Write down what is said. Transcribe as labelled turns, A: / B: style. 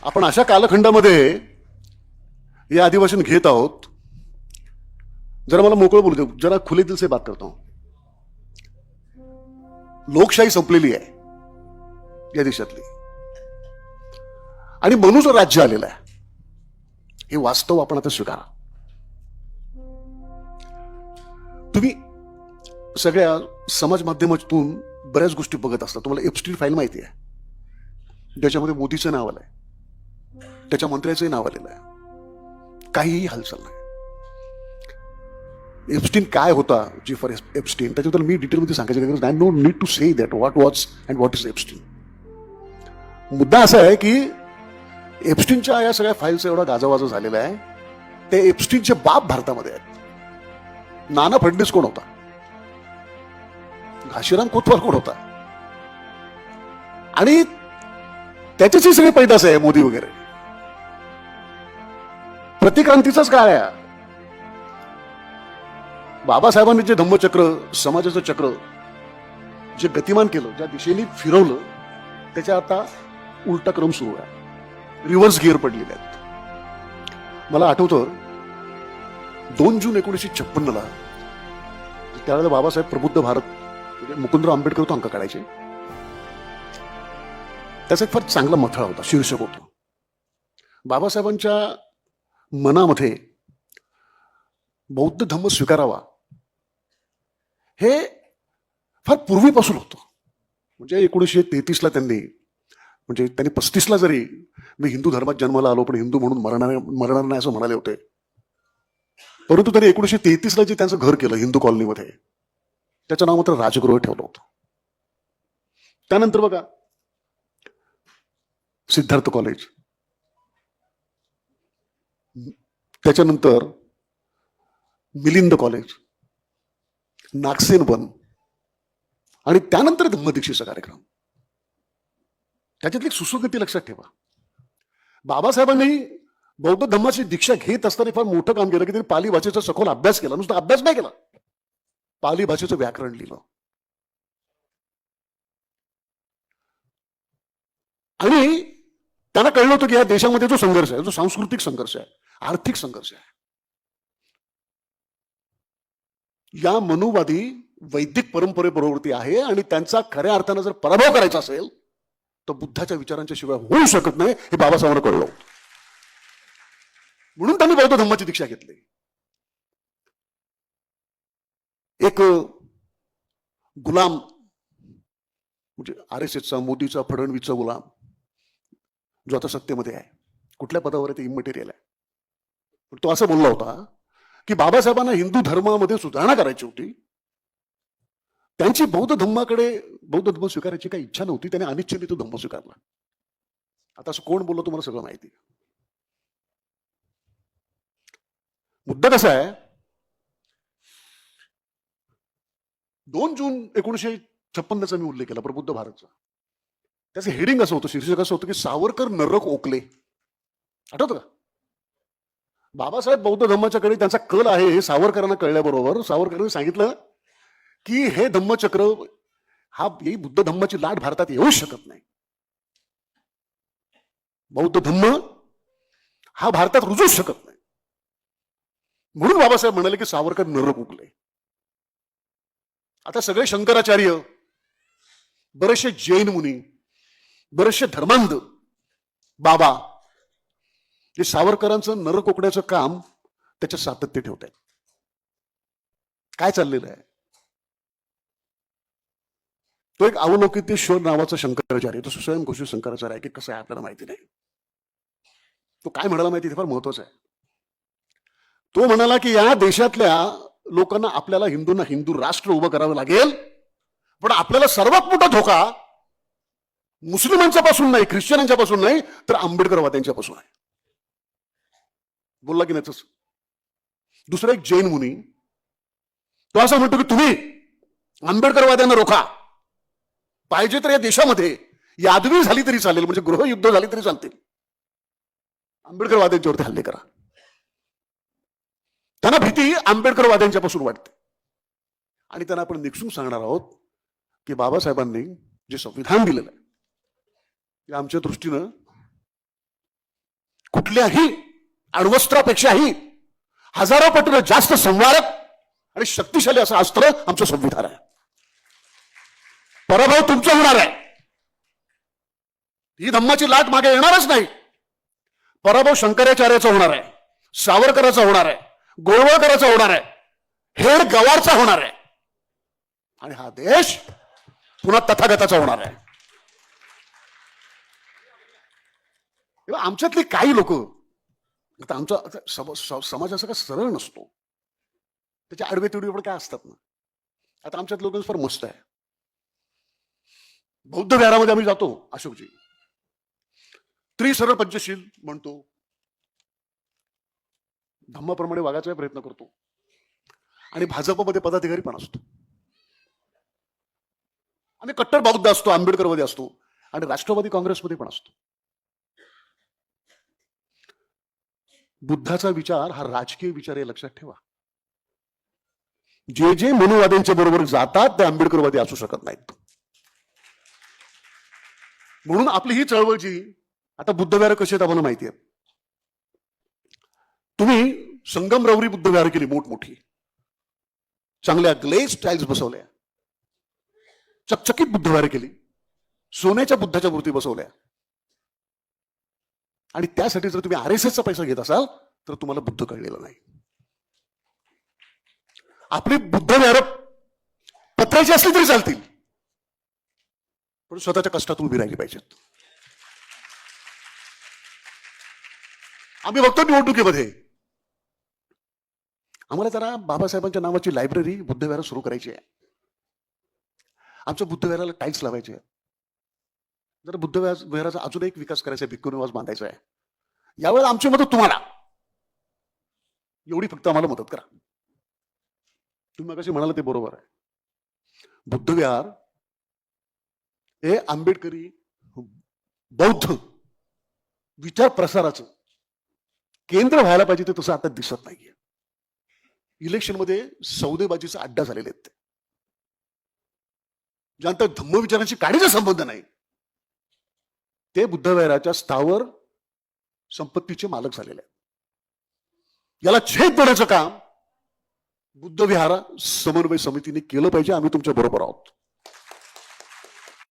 A: आपण अशा कालखंडामध्ये हे अधिवेशन घेत आहोत. जरा मला मोकळं बोलू दे, जरा खुले दिल से बात करता हूं. लोकशाही संपलेली आहे या देशातली आणि मनुष्य राज्य आलेलं आहे. हे वास्तव आपण आता स्वीकारा. तुम्ही सगळ्या समाज माध्यमातून बऱ्याच गोष्टी बघत असता. तुम्हाला एप्स्टीन फाईल माहिती आहे, ज्याच्यामध्ये मोदीचं नाव आलंय, त्याच्या मंत्र्याचंही नाव आलेलं आहे. काहीही हालचाल नाही. एप्स्टीन काय होता, जी फॉर एप्स्टीन, त्याच्याबद्दल मी डिटेलमध्ये सांगायची गरज नाही. No need to say that what was and what is Epstein. मुद्दा असा आहे की एप्स्टीनच्या या सगळ्या फाईलचा एवढा गाजावाजा झालेला आहे. ते एप्स्टीनचे बाप भारतामध्ये आहेत. नाना फडणवीस कोण होता, घाशीराम कोतवाल कोण होता, आणि त्याच्याची सगळे पैदास आहे मोदी वगैरे. प्रतिक्रांतीचाच काळ आहे. बाबासाहेबांनी जे धम्मचक्र, समाजाचं चक्र जे गतिमान केलं, ज्या दिशेने फिरवलं, त्याच्या आता उलटा क्रम सुरू आहे. रिव्हर्स गिअर पडलेले आहेत. मला आठवतं 2 जून 1956 त्यावेळेला बाबासाहेब प्रबुद्ध भारत म्हणजे मुकुंदराव आंबेडकर तो अंक काढायचे. त्याचा एक फार चांगला मथळा होता, शीर्षक होतं, बाबासाहेबांच्या मनामध्ये बौद्ध धम्म स्वीकारावा. हे फार पूर्वीपासून होतं. म्हणजे 1933 त्यांनी 35 जरी मी हिंदू धर्मात जन्माला आलो पण हिंदू म्हणून मरणार नाही असं म्हणाले होते. परंतु त्यांनी 1933 जे त्यांचं घर केलं हिंदू कॉलनीमध्ये, त्याचं नाव मात्र राजगृह ठेवलं होतं. त्यानंतर बघा सिद्धार्थ कॉलेज, त्याच्यानंतर मिलिंद कॉलेज, नागसेन वन, आणि त्यानंतर धम्मदीक्षेचा कार्यक्रम. त्याच्यातली एक सुसंगती लक्षात ठेवा. बाबासाहेबांनी बौद्ध धम्माची दीक्षा घेत असताना फार मोठं काम केलं की त्यांनी पाली भाषेचा सखोल अभ्यास केला. नुसता अभ्यास नाही केला, पाली भाषेचं व्याकरण लिहिलं. आणि त्यांना कळलं होतं की या देशामध्ये जो संघर्ष आहे, जो सांस्कृतिक संघर्ष आहे, आर्थिक संघर्ष आहे, या मनोवादी वैदिक परंपरेबरोबरती आहे. आणि त्यांचा खऱ्या अर्थानं जर पराभव करायचा असेल तर बुद्धाच्या विचारांच्या शिवाय होऊ शकत नाही, हे बाबासाहेबांना कळलं. म्हणून त्यांनी बौद्ध धम्माची दीक्षा घेतली. एक गुलाम म्हणजे RSSचा, मोदीचा, फडणवीसचा गुलाम, जो आता सत्तेमध्ये आहे, कुठल्या पदावर आहे ते इमटेरियल आहे, तो असं बोलला होता की बाबासाहेबांना हिंदू धर्मामध्ये सुधारणा करायची होती. त्यांची बौद्ध धम्म स्वीकारायची काही इच्छा नव्हती. त्याने अनिच्छेने तो धम्म स्वीकारला. आता असं कोण बोललं तुम्हाला सगळं माहिती. मुद्दा कसा आहे, 2 जून 1956 मी उल्लेख केला प्रबुद्ध भारतचा. त्याचं हेडिंग असं होतं, शीर्षक असं होतं की सावरकर नरक ओकले. आठवतं का? बाबासाहेब बौद्ध धम्माच्याकडे त्यांचा कल आहे हे सावरकरांना कळल्याबरोबर सावरकरांनी सांगितलं की हे धम्मचक्र, ही बुद्ध धम्माची लाट भारतात येऊ शकत नाही. बौद्ध धम्म हा भारतात रुजूच शकत नाही. म्हणून बाबासाहेब म्हणाले की सावरकर नरक उगले. आता सगळे शंकराचार्य, बरेचसे जैन मुनी, बरेचसे धर्मांध बाबा जे सावरकरांचं नरक ओकण्याचं काम त्याच्यात सातत्य ठेवत आहेत. काय चाललेलं आहे, तो एक अवलोकितेश्वर नावाचा शंकराचार्य, तो स्वयंघोषित शंकराचार्य आहे की कसं आहे आपल्याला माहिती नाही. तो काय म्हणाला माहिती, ते फार महत्वाचं आहे. तो म्हणाला की या देशातल्या लोकांना, आपल्याला हिंदूंना हिंदू राष्ट्र उभं करावं लागेल, पण आपल्याला सर्वात मोठा धोका मुस्लिमांच्या पासून नाही, ख्रिश्चनांच्या पासून नाही, तर आंबेडकरवाद्यांच्या पासून आहे. बोलला की नाही तसं. दुसरा एक जैन मुनी, तो असं म्हणतो की तुम्ही आंबेडकरवाद्यांना रोखा, पाहिजे तर या देशामध्ये यादवी झाली तरी चालेल, म्हणजे गृहयुद्ध झाली तरी चालतील, आंबेडकरवाद्यांच्यावरती हल्ले करा. त्यांना भीती आंबेडकरवाद्यांच्या पासून वाटते. आणि त्यांना आपण निक्षून सांगणार आहोत की बाबासाहेबांनी जे संविधान दिलेलं आहे, आमच्या दृष्टीनं कुठल्याही अण्वस्त्रापेक्षाही हजारो पटीनं जास्त संवारक आणि शक्तिशाली असं अस्त्र आमचं संविधान आहे. पराभव तुमचा होणार आहे. ही धम्माची लाट मागे येणारच नाही. पराभव शंकराचार्याचा होणार आहे, सावरकराचा होणार आहे, गोळवळकराचा होणार आहे, हेड गवारचा होणार आहे आणि हा देश पुन्हा तथागताचा होणार आहे. आमच्यातली काही लोक, आता आमचा समाज असा का सरळ नसतो, त्याच्या आडवे तिडवे काय असतात ना. आता आमच्यात लोक फार मस्त आहे. बौद्ध विहारामध्ये आम्ही जातो, अशोकजी त्रिसरळ पंचशील म्हणतो, धम्माप्रमाणे वागायचा प्रयत्न करतो आणि भाजपमध्ये पदाधिकारी पण असतो. आम्ही कट्टर बौद्ध असतो, आंबेडकरमध्ये असतो आणि राष्ट्रवादी काँग्रेसमध्ये पण असतो. बुद्धाचा विचार हा राजकीय विचार आहे, लक्षात ठेवा. जे जे मनुवाद्यांच्या बरोबर जातात ते आंबेडकरवादी असू शकत नाहीत. म्हणून आपली ही चळवळ जी आता बुद्धविहार कशी आहेत आम्हाला माहिती आहे. तुम्ही संगमरवरी बुद्धविहार केली मोठमोठी, चांगल्या ग्लेज टाईल्स बसवल्या, चकचकीत बुद्धविहार केली, सोन्याच्या बुद्धाच्या मूर्ती बसवल्या आणि त्यासाठी जर तुम्ही RSSचा पैसा घेत असाल तर तुम्हाला बुद्ध कळलेला नाही. आपली बुद्धविहार पत्र्याची असली तरी चालतील, पण स्वतःच्या कष्टातून उभी राहिली पाहिजेत. आम्ही बघतो निवडणुकीमध्ये आम्हाला जरा बाबासाहेबांच्या नावाची लायब्ररी बुद्धविहार सुरू करायची आहे. आमच्या बुद्धविहाराला टाईल्स लावायचे आहे. जर बुद्धविहाराचा अजून एक विकास करायचा आहे, भिक्खू निवास बांधायचा आहे. यावेळेला आमची मदत तुम्हाला, एवढी फक्त आम्हाला मदत करा. तुम्ही कशी म्हणाला ते बरोबर आहे. बुद्धविहार हे आंबेडकरी बौद्ध विचार प्रसाराचं केंद्र व्हायला पाहिजे, ते तसं आता दिसत नाहीये. इलेक्शनमध्ये सौदेबाजीचा अड्डा झालेले आहेत. ज्यांचा धम्मविचारांशी काडीचा संबंध नाही ते बुद्धविहाराच्या स्थावर संपत्तीचे मालक झालेले आहेत. याला छेद देण्याचं काम बुद्धविहार समन्वय समितीने केलं पाहिजे. आम्ही तुमच्या बरोबर आहोत.